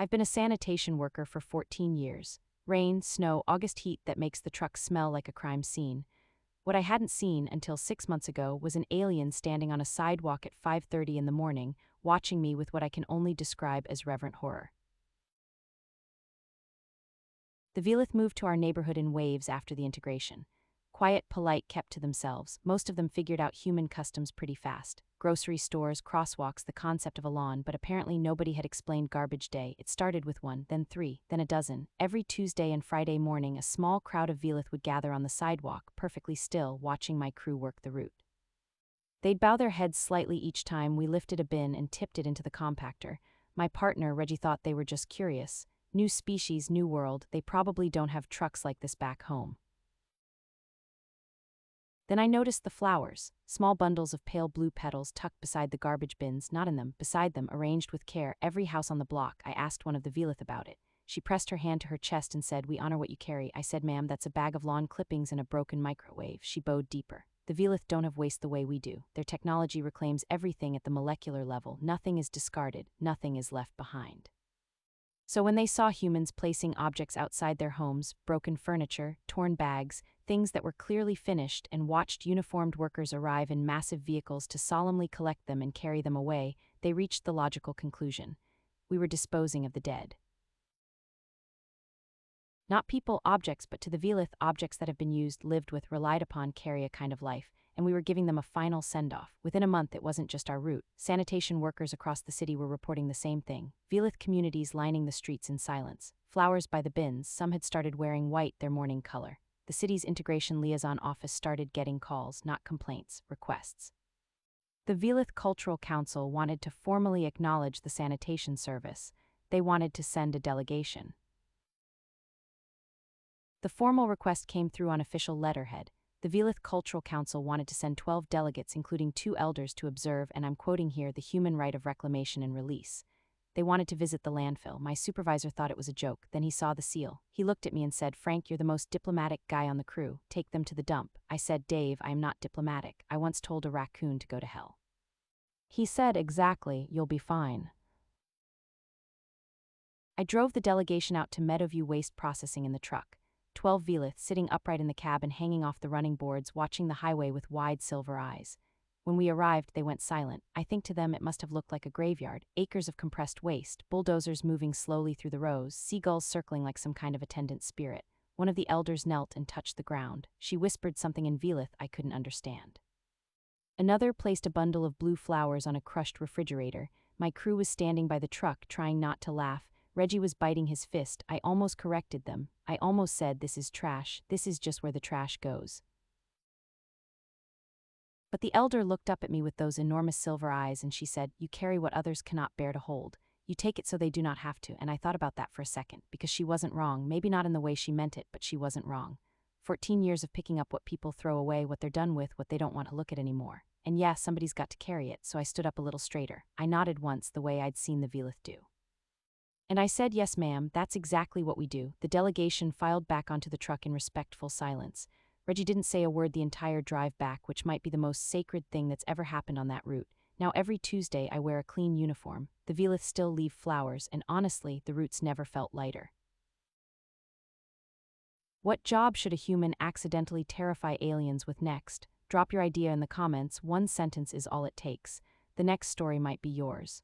I've been a sanitation worker for 14 years. Rain, snow, August heat that makes the truck smell like a crime scene. What I hadn't seen until 6 months ago was an alien standing on a sidewalk at 5:30 in the morning, watching me with what I can only describe as reverent horror. The Velith moved to our neighborhood in waves after the integration. Quiet, polite, kept to themselves. Most of them figured out human customs pretty fast. Grocery stores, crosswalks, the concept of a lawn, but apparently nobody had explained garbage day. It started with one, then three, then a dozen. Every Tuesday and Friday morning, a small crowd of Velith would gather on the sidewalk, perfectly still, watching my crew work the route. They'd bow their heads slightly each time we lifted a bin and tipped it into the compactor. My partner, Reggie, thought they were just curious. New species, new world, they probably don't have trucks like this back home. Then I noticed the flowers, small bundles of pale blue petals tucked beside the garbage bins, not in them, beside them, arranged with care, every house on the block. I asked one of the Velith about it. She pressed her hand to her chest and said, "We honor what you carry." I said, "Ma'am, that's a bag of lawn clippings and a broken microwave." She bowed deeper. The Velith don't have waste the way we do. Their technology reclaims everything at the molecular level. Nothing is discarded, nothing is left behind. So when they saw humans placing objects outside their homes, broken furniture, torn bags, things that were clearly finished, and watched uniformed workers arrive in massive vehicles to solemnly collect them and carry them away, they reached the logical conclusion: we were disposing of the dead. Not people, objects, but to the Velith, objects that have been used, lived with, relied upon, carry a kind of life, and we were giving them a final send-off. Within a month, it wasn't just our route. Sanitation workers across the city were reporting the same thing. Velith communities lining the streets in silence. Flowers by the bins, some had started wearing white, their mourning color. The city's integration liaison office started getting calls, not complaints, requests. The Velith Cultural Council wanted to formally acknowledge the sanitation service. They wanted to send a delegation. The formal request came through on official letterhead. The Velith Cultural Council wanted to send 12 delegates, including 2 elders, to observe, and I'm quoting here, the human right of reclamation and release. They wanted to visit the landfill. My supervisor thought it was a joke. Then he saw the seal. He looked at me and said, "Frank, you're the most diplomatic guy on the crew. Take them to the dump." I said, "Dave, I am not diplomatic. I once told a raccoon to go to hell." He said, "Exactly, you'll be fine." I drove the delegation out to Meadowview Waste Processing in the truck. 12 Velith sitting upright in the cab and hanging off the running boards, watching the highway with wide silver eyes. When we arrived, they went silent. I think to them it must have looked like a graveyard. Acres of compressed waste, bulldozers moving slowly through the rows, seagulls circling like some kind of attendant spirit. One of the elders knelt and touched the ground. She whispered something in Velith I couldn't understand. Another placed a bundle of blue flowers on a crushed refrigerator. My crew was standing by the truck, trying not to laugh. Reggie was biting his fist. I almost corrected them. I almost said, "This is trash. This is just where the trash goes." But the elder looked up at me with those enormous silver eyes and she said, "You carry what others cannot bear to hold. You take it so they do not have to." And I thought about that for a second, because she wasn't wrong. Maybe not in the way she meant it, but she wasn't wrong. 14 years of picking up what people throw away, what they're done with, what they don't want to look at anymore. And yeah, somebody's got to carry it, so I stood up a little straighter. I nodded once the way I'd seen the Velith do. And I said, "Yes, ma'am, that's exactly what we do." The delegation filed back onto the truck in respectful silence. Reggie didn't say a word the entire drive back, which might be the most sacred thing that's ever happened on that route. Now every Tuesday I wear a clean uniform. The Velith still leave flowers, and honestly, the routes never felt lighter. What job should a human accidentally terrify aliens with next? Drop your idea in the comments. One sentence is all it takes. The next story might be yours.